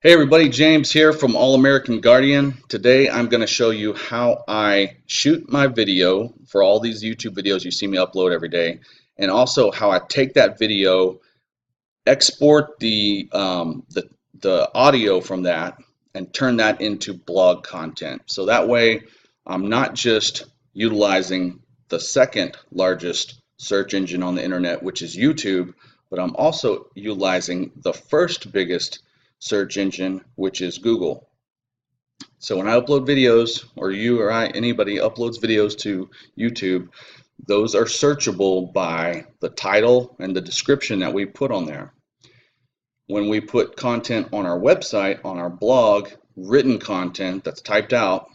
Hey everybody, James here from All American Guardian. Today I'm going to show you how I shoot my video for all these YouTube videos you see me upload every day, and also how I take that video, export the audio from that, and turn that into blog content. So that way I'm not just utilizing the second largest search engine on the internet, which is YouTube, but I'm also utilizing the first biggest search engine, which is Google. So when I upload videos, or you or anybody uploads videos to YouTube, those are searchable by the title and the description that we put on there. When we put content on our website, on our blog, written content that's typed out,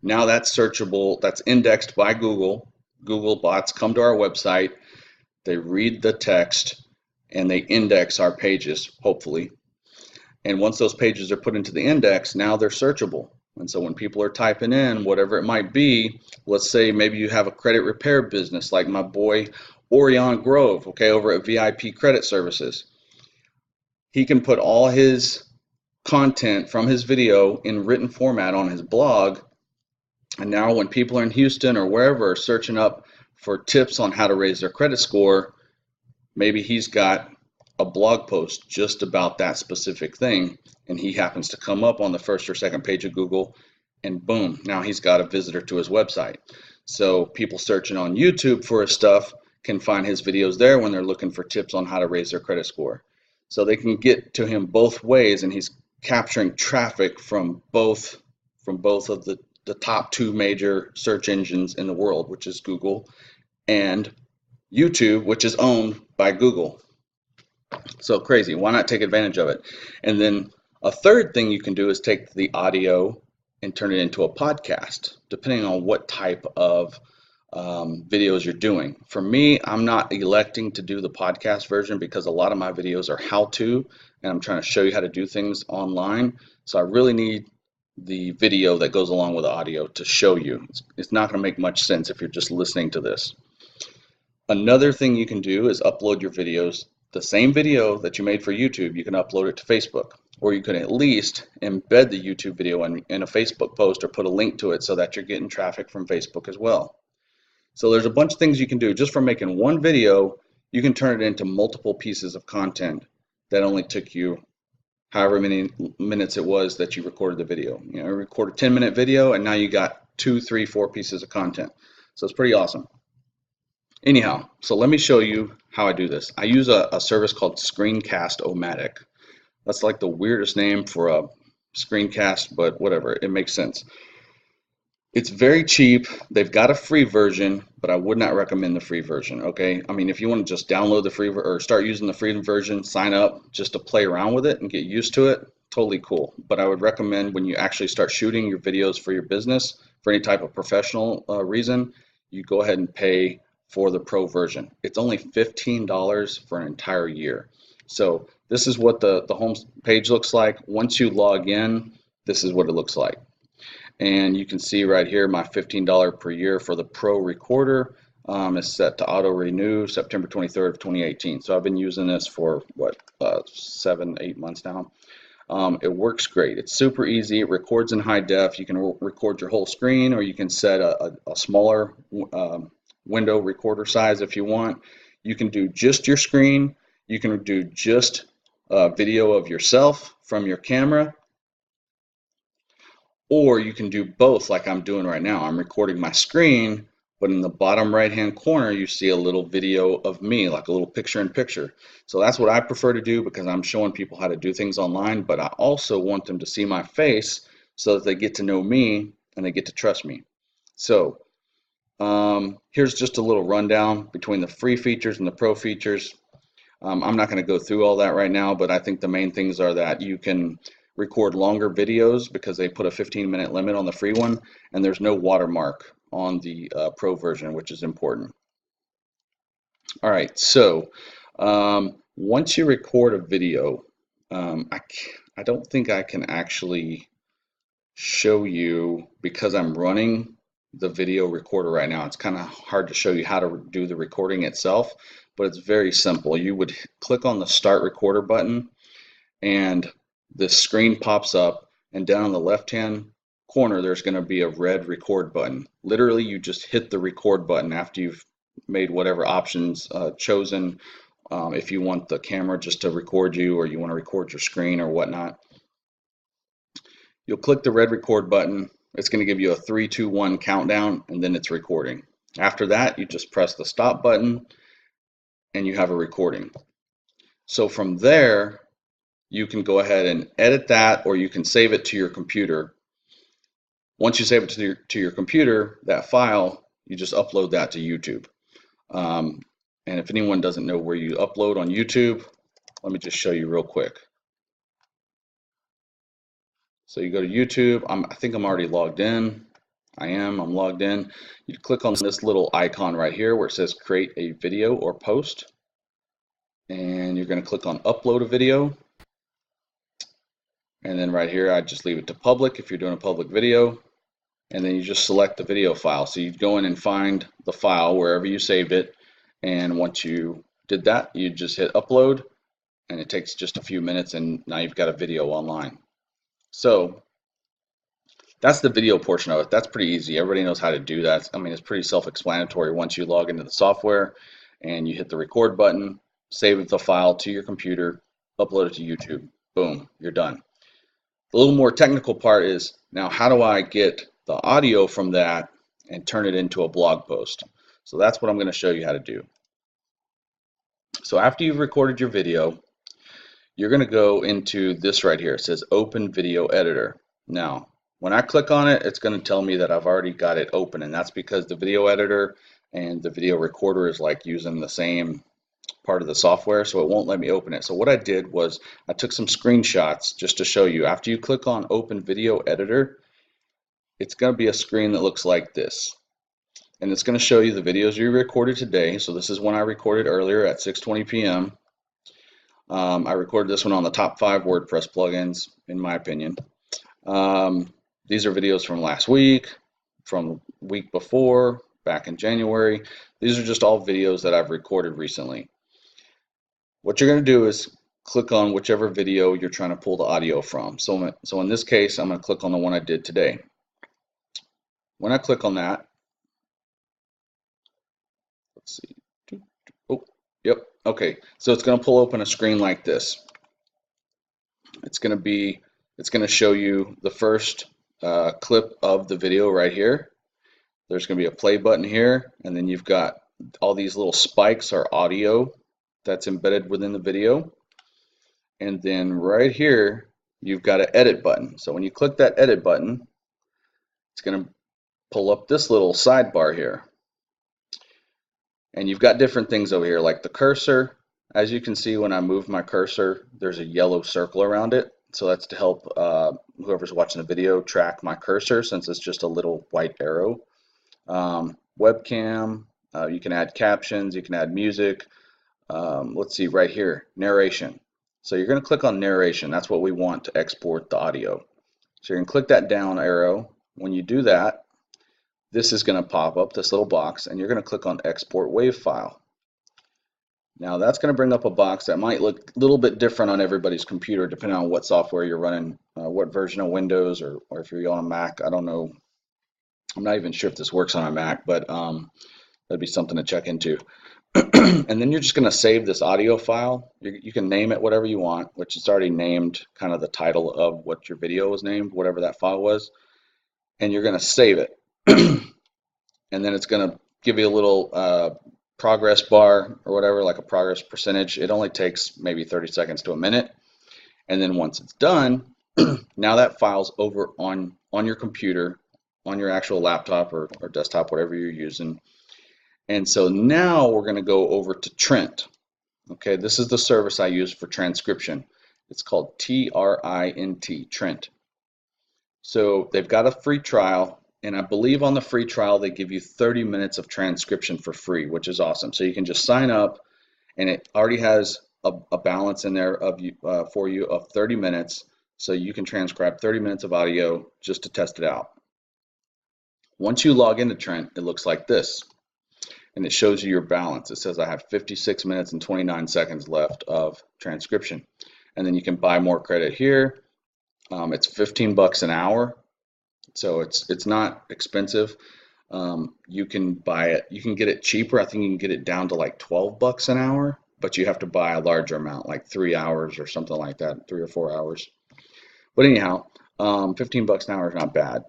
now that's searchable, that's indexed by Google. Google bots come to our website, they read the text, and they index our pages, hopefully. And once those pages are put into the index, now they're searchable. And so when people are typing in whatever it might be, let's say maybe you have a credit repair business like my boy Orion Grove, okay, over at VIP Credit Services. He can put all his content from his video in written format on his blog. And now when people are in Houston or wherever are searching up for tips on how to raise their credit score, maybe he's got a blog post just about that specific thing, and he happens to come up on the first or second page of Google, and boom, now he's got a visitor to his website. So people searching on YouTube for his stuff can find his videos there when they're looking for tips on how to raise their credit score. So they can get to him both ways, and he's capturing traffic from both of the top two major search engines in the world, which is Google and YouTube, which is owned by Google. So crazy. Why not take advantage of it? And then a third thing you can do is take the audio and turn it into a podcast, depending on what type of videos you're doing. For me, I'm not electing to do the podcast version because a lot of my videos are how-to, and I'm trying to show you how to do things online. So I really need the video that goes along with the audio to show you. It's not going to make much sense if you're just listening to this. Another thing you can do is upload your videos. The same video that you made for YouTube, you can upload it to Facebook, or you can at least embed the YouTube video in a Facebook post or put a link to it so that you're getting traffic from Facebook as well. So there's a bunch of things you can do. Just from making one video, you can turn it into multiple pieces of content that only took you however many minutes it was that you recorded the video. You know, record a 10-minute video and now you got 2, 3, 4 pieces of content. So it's pretty awesome. Anyhow, so let me show you how I do this. I use a service called Screencastomatic. That's like the weirdest name for a screencast, but whatever, it makes sense. It's very cheap. They've got a free version, but I would not recommend the free version, okay? I mean, if you want to just download the free or start using the free version, sign up just to play around with it and get used to it, totally cool. But I would recommend when you actually start shooting your videos for your business, for any type of professional reason, you go ahead and pay for the pro version. It's only $15 for an entire year. So this is what the home page looks like. Once you log in, this is what it looks like. And you can see right here my $15 per year for the pro recorder is set to auto renew September 23rd of 2018. So I've been using this for what, 7, 8 months now. It works great. It's super easy. It records in high def. You can record your whole screen, or you can set a smaller window recorder size if you want. You can do just your screen. You can do just a video of yourself from your camera, or you can do both like I'm doing right now. I'm recording my screen, but in the bottom right hand corner you see a little video of me, like a little picture-in-picture. So that's what I prefer to do because I'm showing people how to do things online, but I also want them to see my face so that they get to know me and they get to trust me. So here's just a little rundown between the free features and the pro features. I'm not going to go through all that right now, but I think the main things are that you can record longer videos because they put a 15-minute limit on the free one, and there's no watermark on the pro version, which is important. All right, so once you record a video, I don't think I can actually show you because I'm running the video recorder right now. It's kind of hard to show you how to do the recording itself, but it's very simple. You would click on the start recorder button, and this screen pops up, and down in the left-hand corner, there's going to be a red record button. Literally, you just hit the record button after you've made whatever options chosen. If you want the camera just to record you, or you want to record your screen or whatnot, you'll click the red record button. It's going to give you a 3, 2, 1 countdown, and then it's recording. After that, you just press the stop button, and you have a recording. So from there, you can go ahead and edit that, or you can save it to your computer. Once you save it to your computer, that file, you just upload that to YouTube. And if anyone doesn't know where you upload on YouTube, let me just show you real quick. So you go to YouTube. I think I'm already logged in. I'm logged in. You click on this little icon right here where it says create a video or post. And you're going to click on upload a video. And then right here, I just leave it to public if you're doing a public video. And then you just select the video file. So you go in and find the file wherever you saved it. And once you did that, you just hit upload, and it takes just a few minutes, and now you've got a video online. So that's the video portion of it. That's pretty easy. Everybody knows how to do that. I mean, it's pretty self-explanatory. Once you log into the software and you hit the record button, save the file to your computer, upload it to YouTube. Boom, you're done. The little more technical part is, now how do I get the audio from that and turn it into a blog post? So that's what I'm going to show you how to do. So after you've recorded your video, you're going to go into this right here. It says Open Video Editor. Now, when I click on it, it's going to tell me that I've already got it open, and that's because the video editor and the video recorder is like using the same part of the software, so it won't let me open it. So what I did was I took some screenshots just to show you. After you click on Open Video Editor, it's going to be a screen that looks like this. And it's going to show you the videos you recorded today. So this is one I recorded earlier at 6:20 p.m. I recorded this one on the top 5 WordPress plugins, in my opinion. These are videos from last week, from the week before, back in January. These are just all videos that I've recorded recently. What you're going to do is click on whichever video you're trying to pull the audio from. So in this case, I'm going to click on the one I did today. When I click on that, let's see. Oh, yep. Okay. So it's going to pull open a screen like this. It's going to show you the first clip of the video right here. There's going to be a play button here, and then you've got all these little spikes are audio that's embedded within the video. And then right here, you've got an edit button. So when you click that edit button, it's going to pull up this little sidebar here. And you've got different things over here, like the cursor. As you can see, when I move my cursor, there's a yellow circle around it. So that's to help whoever's watching the video track my cursor, since it's just a little white arrow. Webcam, you can add captions, you can add music. Let's see right here, narration. So you're going to click on narration. That's what we want to export the audio. So you're going to click that down arrow. When you do that, this is going to pop up, this little box, and you're going to click on Export WAV File. Now that's going to bring up a box that might look a little bit different on everybody's computer, depending on what software you're running, what version of Windows, or if you're on a Mac. I don't know. I'm not even sure if this works on a Mac, but that'd be something to check into. And then you're just going to save this audio file. You can name it whatever you want, which is already named, kind of the title of what your video was named, whatever that file was. And you're going to save it. And then it's going to give you a little progress bar or whatever, like a progress percentage. It only takes maybe 30 seconds to a minute. And then once it's done, now that file's over on your computer, on your actual laptop or desktop, whatever you're using. And so now we're going to go over to Trint. Okay, this is the service I use for transcription. It's called Trint, Trint. So they've got a free trial, and I believe on the free trial they give you 30 minutes of transcription for free, which is awesome. So you can just sign up, and it already has a balance in there of for you of 30 minutes. So you can transcribe 30 minutes of audio just to test it out. Once you log into Trint, it looks like this. And it shows you your balance. It says I have 56 minutes and 29 seconds left of transcription. And then you can buy more credit here. It's 15 bucks an hour, so it's not expensive. You can buy it, you can get it cheaper. I think you can get it down to like 12 bucks an hour, but you have to buy a larger amount, like 3 hours or something like that, 3 or 4 hours. But anyhow, 15 bucks an hour is not bad.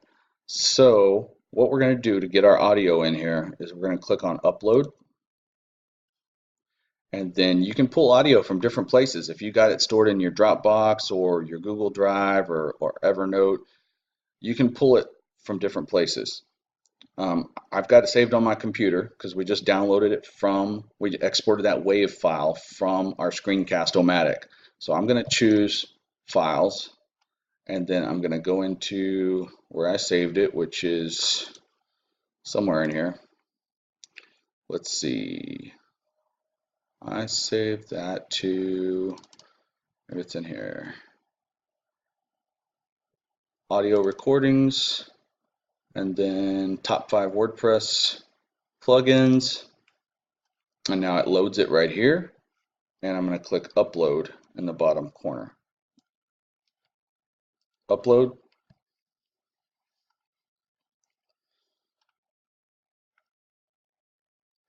So what we're going to do to get our audio in here is we're going to click on upload, and then you can pull audio from different places. If you got it stored in your Dropbox or your Google Drive or Evernote, you can pull it from different places. I've got it saved on my computer because we just downloaded it from, we exported that WAV file from our Screencastomatic. So I'm going to choose Files, and then I'm going to go into where I saved it, which is somewhere in here. Let's see. I saved that to, maybe it's in here. Audio recordings, and then top 5 WordPress plugins. And now it loads it right here. And I'm going to click upload in the bottom corner. Upload.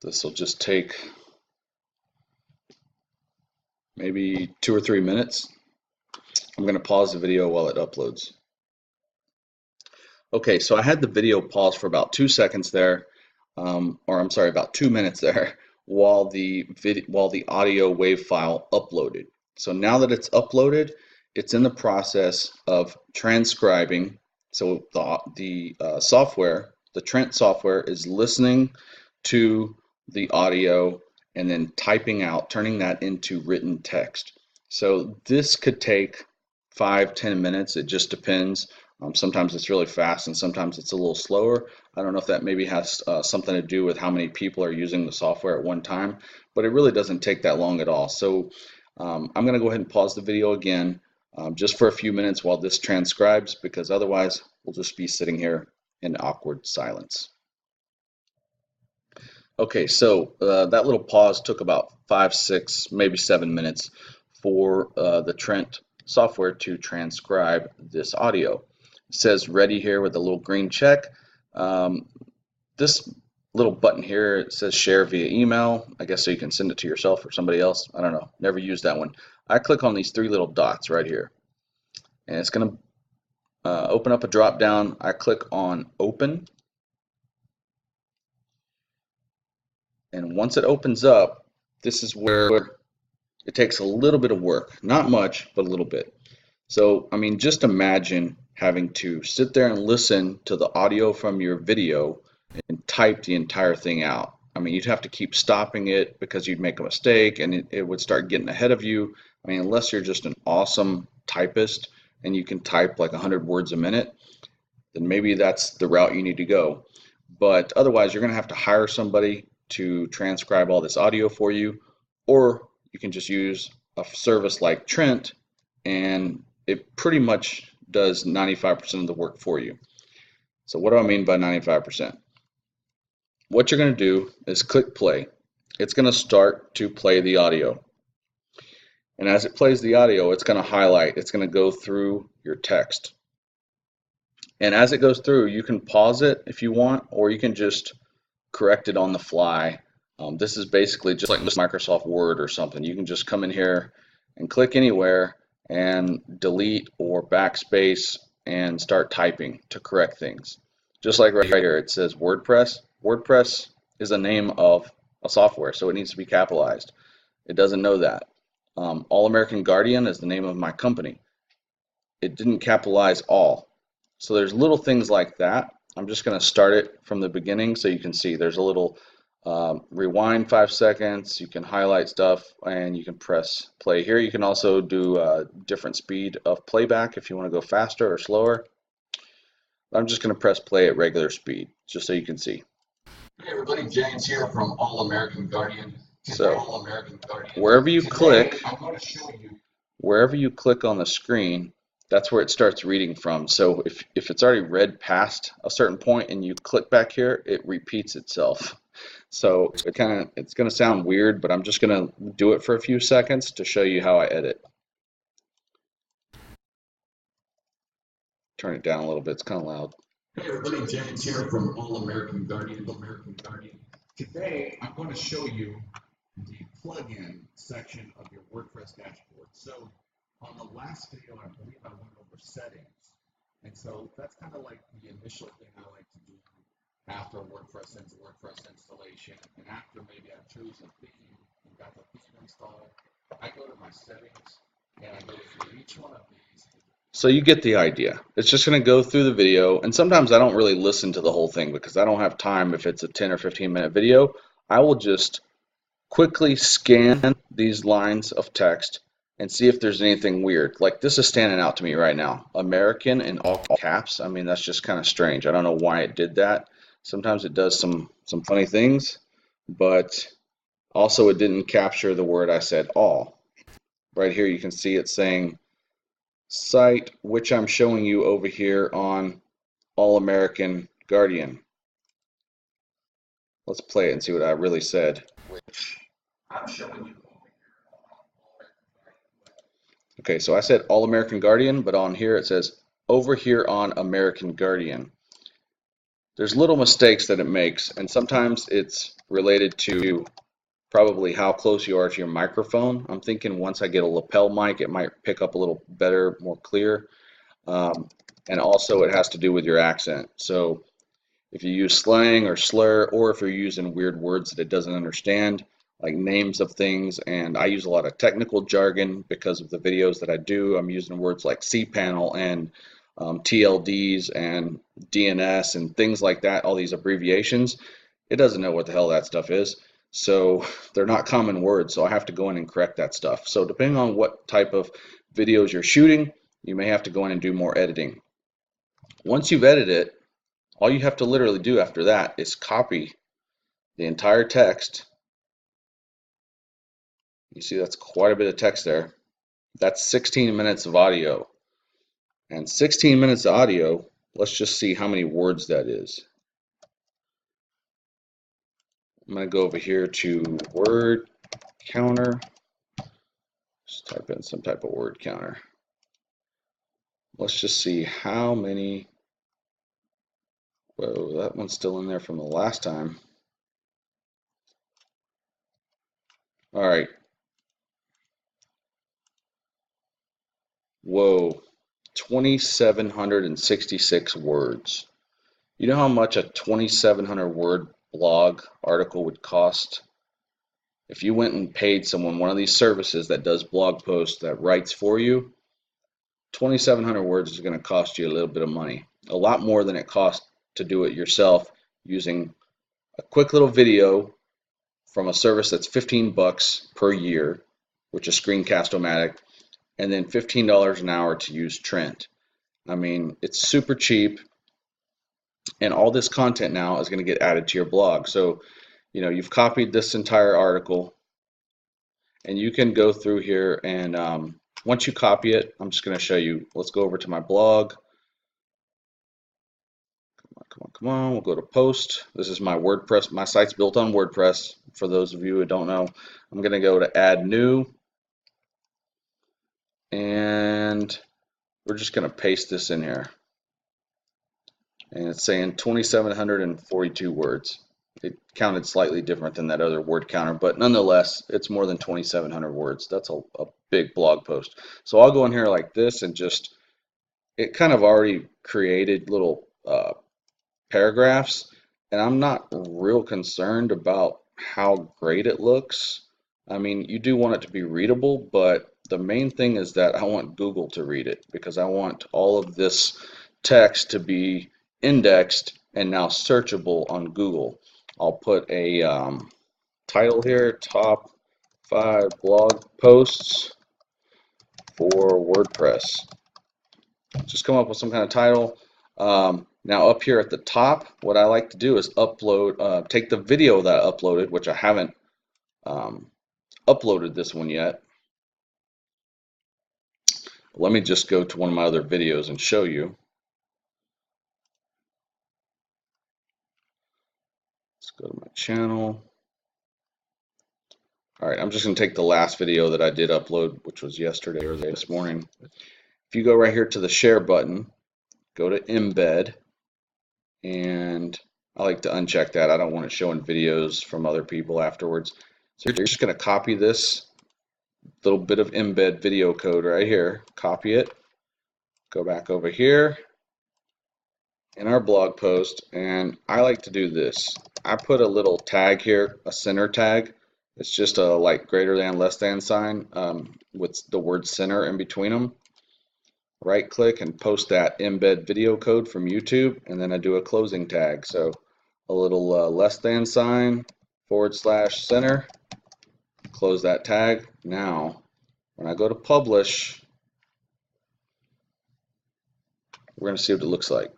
This will just take maybe 2 or 3 minutes. I'm going to pause the video while it uploads. Okay, so I had the video paused for about 2 seconds there, or I'm sorry, about 2 minutes there, while the audio WAV file uploaded. So now that it's uploaded, it's in the process of transcribing. So the software, the Trint software, is listening to the audio and then typing out, turning that into written text. So this could take 5-10 minutes. It just depends. Sometimes it's really fast and sometimes it's a little slower. I don't know if that maybe has something to do with how many people are using the software at one time, but it really doesn't take that long at all. So I'm going to go ahead and pause the video again just for a few minutes while this transcribes, because otherwise we'll just be sitting here in awkward silence. Okay, so that little pause took about 5, 6, maybe 7 minutes for the Trint software to transcribe this audio. It says ready here with a little green check. This little button here, it says share via email, I guess so you can send it to yourself or somebody else. I don't know, never used that one. I click on these 3 little dots right here, and it's going to open up a drop down. I click on open, and once it opens up, this is where it takes a little bit of work, not much, but a little bit. So, I mean, just imagine having to sit there and listen to the audio from your video and type the entire thing out. I mean, you'd have to keep stopping it because you'd make a mistake and it would start getting ahead of you. I mean, unless you're just an awesome typist and you can type like 100 words a minute, then maybe that's the route you need to go. But otherwise, you're going to have to hire somebody to transcribe all this audio for you, or you can just use a service like Trint, and it pretty much does 95% of the work for you. So what do I mean by 95%? What you're going to do is click play. It's going to start to play the audio. And as it plays the audio, it's going to highlight, it's going to go through your text. And as it goes through, you can pause it if you want, or you can just correct it on the fly. This is basically just like Microsoft Word or something. You can just come in here and click anywhere and delete or backspace and start typing to correct things. Just like right here, it says WordPress. WordPress is a name of a software, so it needs to be capitalized. It doesn't know that. All American Guardian is the name of my company. It didn't capitalize all. So there's little things like that. I'm just going to start it from the beginning so you can see there's a little rewind 5 seconds. You can highlight stuff and you can press play here. You can also do a different speed of playback if you want to go faster or slower. I'm just going to press play at regular speed just so you can see. Hey everybody, James here from All American Guardian. So wherever you click, wherever you click on the screen, that's where it starts reading from. So if it's already read past a certain point and you click back here, it repeats itself. So it's going to sound weird, but I'm just going to do it for a few seconds to show you how I edit. turn it down a little bit. It's kind of loud. Hey everybody, James here from All American Guardian. Today I'm going to show you the plugin section of your WordPress dashboard. So on the last video, I believe I went over settings. And so that's kind of like the initial thing I like to do after WordPress installation. And after maybe I choose a theme and got the theme installed, I go to my settings and I go through each one of these. So you get the idea. It's just going to go through the video, and sometimes I don't really listen to the whole thing because I don't have time. If it's a 10 or 15-minute video, I will just quickly scan these lines of text and see if there's anything weird. Like this is standing out to me right now. American in all caps. I mean, that's just kind of strange. I don't know why it did that. Sometimes it does some funny things, but also it didn't capture the word I said all. Right here you can see it saying site, which I'm showing you over here on All American Guardian. Let's play it and see what I really said. Which I'm showing you. Okay, so I said All American Guardian, but on here it says over here on American Guardian. There's little mistakes that it makes, and sometimes it's related to probably how close you are to your microphone. I'm thinking once I get a lapel mic, it might pick up a little better, more clear. And also it has to do with your accent. So if you use slang or slur, or if you're using weird words that it doesn't understand, like names of things, and I use a lot of technical jargon because of the videos that I do. I'm using words like cPanel and TLDs and DNS and things like that, all these abbreviations. It doesn't know what the hell that stuff is. So they're not common words, so I have to go in and correct that stuff. So depending on what type of videos you're shooting, you may have to go in and do more editing. Once you've edited it, all you have to literally do after that is copy the entire text. You see that's quite a bit of text there. That's 16 minutes of audio. And 16 minutes of audio, let's just see how many words that is. I'm going to go over here to word counter. Just type in some type of word counter. Let's just see how many. Whoa, that one's still in there from the last time. All right. Whoa, 2,766 words. You know how much a 2,700 word blog article would cost? If you went and paid someone, one of these services that does blog posts that writes for you, 2,700 words is going to cost you a little bit of money. A lot more than it costs to do it yourself using a quick little video from a service that's 15 bucks per year, which is Screencastomatic, and then $15 an hour to use Trint. I mean, it's super cheap, and all this content now is going to get added to your blog. So, you know, you've copied this entire article, and you can go through here and once you copy it, I'm just going to show you. Let's go over to my blog. Come on, we'll go to post. This is my WordPress. My site's built on WordPress. For those of you who don't know, I'm going to go to add new, and we're just going to paste this in here. And it's saying 2,742 words. It counted slightly different than that other word counter, but nonetheless, it's more than 2,700 words. That's a big blog post. So I'll go in here like this and just, it kind of already created little paragraphs, and I'm not real concerned about how great it looks. I mean, you do want it to be readable, but the main thing is that I want Google to read it because I want all of this text to be indexed and now searchable on Google. I'll put a title here, top 5 blog posts for WordPress. Just come up with some kind of title. Now up here at the top, what I like to do is upload, take the video that I uploaded, which I haven't uploaded this one yet. Let me just go to one of my other videos and show you. Let's go to my channel. All right, I'm just going to take the last video that I did upload, which was yesterday or this morning. If you go right here to the share button, go to embed, and I like to uncheck that. I don't want it showing videos from other people afterwards. So you're just going to copy this little bit of embed video code right here, copy it, go back over here in our blog post, and I like to do this. I put a little tag here, a center tag. It's just a like greater than, less than sign with the word center in between them. Right click and post that embed video code from YouTube, and then I do a closing tag. So a little less than sign / center, close that tag. Now when I go to publish, we're going to see what it looks like.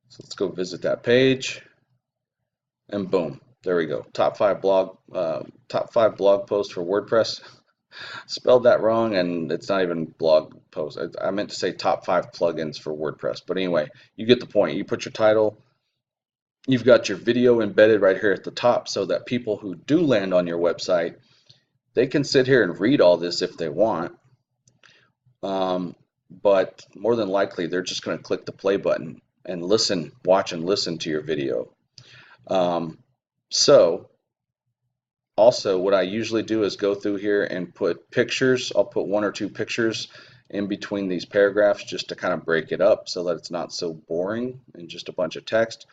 So let's go visit that page, and boom, there we go. Top five blog posts for WordPress. Spelled that wrong, and it's not even blog post. I meant to say top 5 plugins for WordPress. But anyway, you get the point. You put your title. You've got your video embedded right here at the top, so that people who do land on your website, they can sit here and read all this if they want. But more than likely, they're just going to click the play button and listen, watch and listen to your video. Also, what I usually do is go through here and put pictures. I'll put 1 or 2 pictures in between these paragraphs just to kind of break it up so that it's not so boring and just a bunch of text.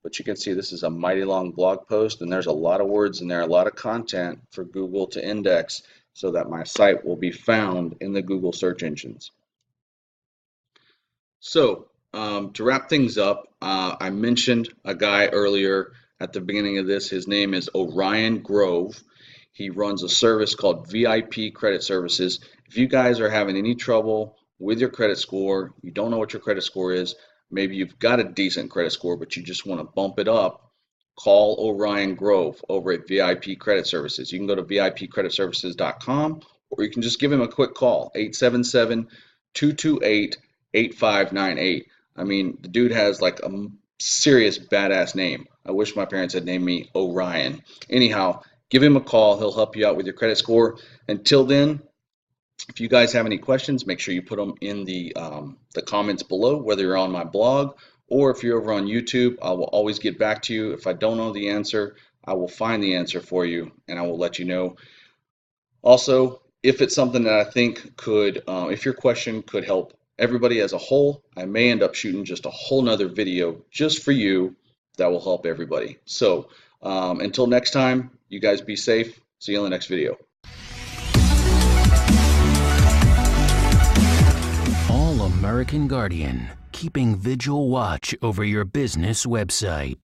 But you can see this is a mighty long blog post, and there's a lot of words in there, a lot of content for Google to index so that my site will be found in the Google search engines. So to wrap things up, I mentioned a guy earlier at the beginning of this. His name is Orion Grove. He runs a service called VIP Credit Services. If you guys are having any trouble with your credit score, you don't know what your credit score is, maybe you've got a decent credit score but you just want to bump it up, call Orion Grove over at VIP Credit Services. You can go to vipcreditservices.com, or you can just give him a quick call, 877-228-8598. I mean, the dude has like a serious badass name. I wish my parents had named me Orion. Anyhow, give him a call. He'll help you out with your credit score. Until then, if you guys have any questions, make sure you put them in the comments below, whether you're on my blog or if you're over on YouTube. I will always get back to you. If I don't know the answer, I will find the answer for you and I will let you know. Also, if it's something that I think could, if your question could help everybody as a whole, I may end up shooting just a whole nother video just for you that will help everybody. So until next time, you guys be safe. See you in the next video. All American Guardian, keeping vigil watch over your business website.